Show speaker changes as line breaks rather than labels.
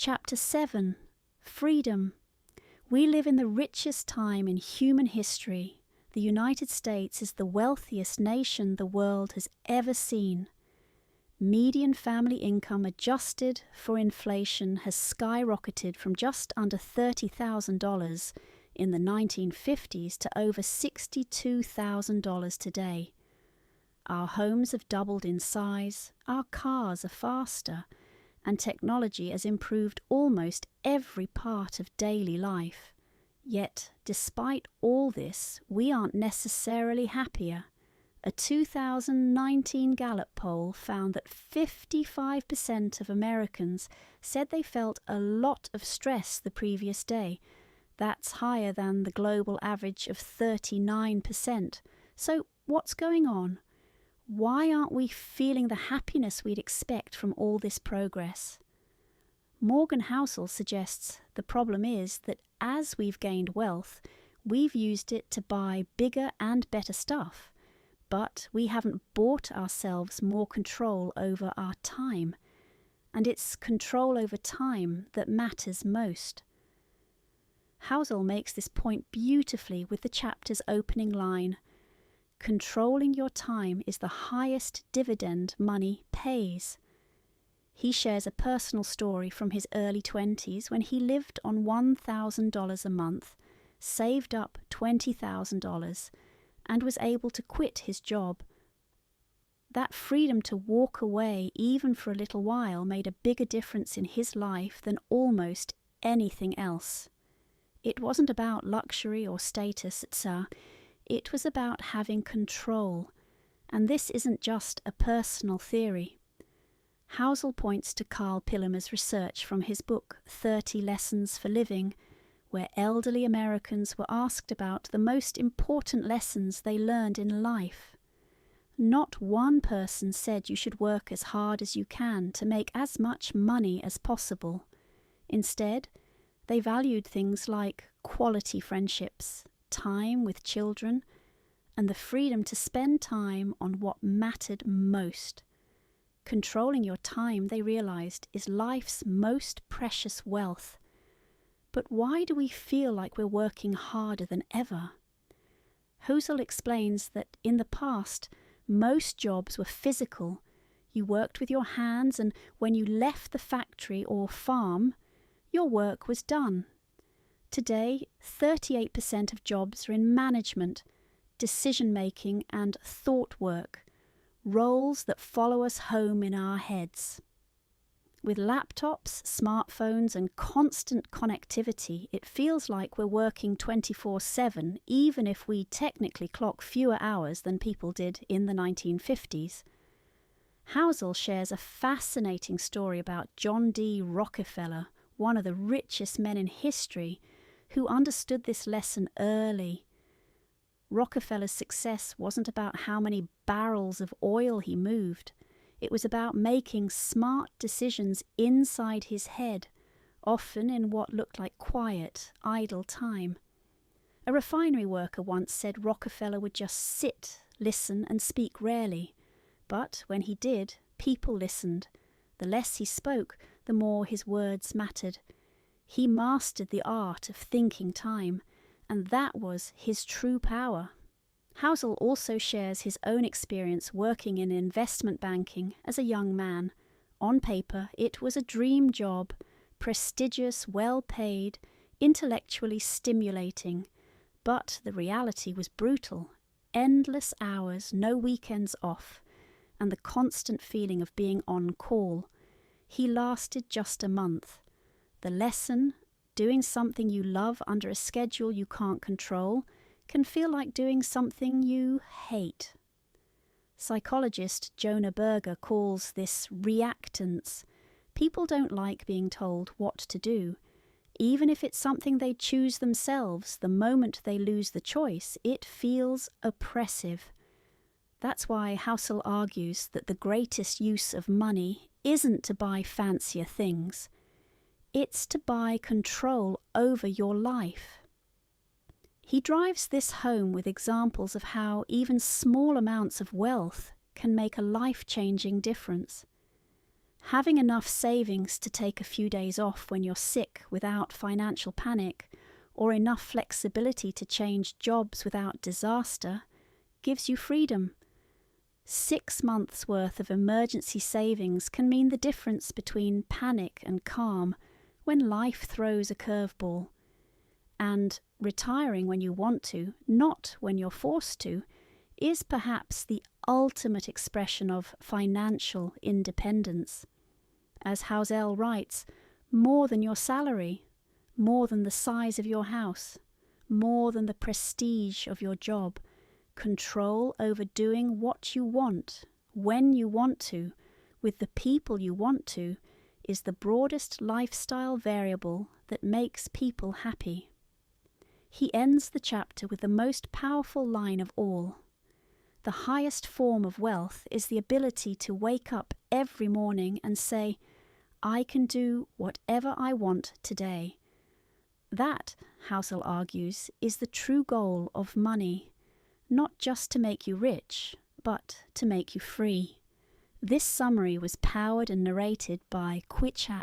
Chapter 7. Freedom. We live in the richest time in human history. The United States is the wealthiest nation the world has ever seen. Median family income adjusted for inflation has skyrocketed from just under $30,000 in the 1950s to over $62,000 today. Our homes have doubled in size, our cars are faster, and technology has improved almost every part of daily life. Yet, despite all this, we aren't necessarily happier. A 2019 Gallup poll found that 55% of Americans said they felt a lot of stress the previous day. That's higher than the global average of 39%. So, what's going on? Why aren't we feeling the happiness we'd expect from all this progress? Morgan Housel suggests the problem is that as we've gained wealth, we've used it to buy bigger and better stuff, but we haven't bought ourselves more control over our time, and it's control over time that matters most. Housel makes this point beautifully with the chapter's opening line, "Controlling your time is the highest dividend money pays." He shares a personal story from his early 20s when he lived on $1,000 a month, saved up $20,000, and was able to quit his job. That freedom to walk away even for a little while made a bigger difference in his life than almost anything else. It wasn't about luxury or status, it was about having control, and this isn't just a personal theory. Housel points to Carl Pillimer's research from his book 30 Lessons for Living, where elderly Americans were asked about the most important lessons they learned in life. Not one person said you should work as hard as you can to make as much money as possible. Instead, they valued things like quality friendships, time with children, and the freedom to spend time on what mattered most. Controlling your time, they realized, is life's most precious wealth. But why do we feel like we're working harder than ever? Housel explains that in the past, most jobs were physical. You worked with your hands, and when you left the factory or farm, your work was done. Today, 38% of jobs are in management, decision-making, and thought work, roles that follow us home in our heads. With laptops, smartphones, and constant connectivity, it feels like we're working 24/7, even if we technically clock fewer hours than people did in the 1950s. Housel shares a fascinating story about John D. Rockefeller, one of the richest men in history, who understood this lesson early. Rockefeller's success wasn't about how many barrels of oil he moved. It was about making smart decisions inside his head, often in what looked like quiet, idle time. A refinery worker once said Rockefeller would just sit, listen, and speak rarely. But when he did, people listened. The less he spoke, the more his words mattered. He mastered the art of thinking time, and that was his true power. Housel also shares his own experience working in investment banking as a young man. On paper, it was a dream job, prestigious, well-paid, intellectually stimulating. But the reality was brutal. Endless hours, no weekends off, and the constant feeling of being on call. He lasted just a month. The lesson, doing something you love under a schedule you can't control, can feel like doing something you hate. Psychologist Jonah Berger calls this reactance. People don't like being told what to do. Even if it's something they choose themselves, the moment they lose the choice, it feels oppressive. That's why Housel argues that the greatest use of money isn't to buy fancier things. It's to buy control over your life. He drives this home with examples of how even small amounts of wealth can make a life-changing difference. Having enough savings to take a few days off when you're sick without financial panic, or enough flexibility to change jobs without disaster, gives you freedom. 6 months' worth of emergency savings can mean the difference between panic and calm when life throws a curveball. And retiring when you want to, not when you're forced to, is perhaps the ultimate expression of financial independence. As Housel writes, more than your salary, more than the size of your house, more than the prestige of your job, control over doing what you want, when you want to, with the people you want to, is the broadest lifestyle variable that makes people happy. He ends the chapter with the most powerful line of all. The highest form of wealth is the ability to wake up every morning and say, I can do whatever I want today. That, Housel argues, is the true goal of money, not just to make you rich, but to make you free. This summary was powered and narrated by Ch.7.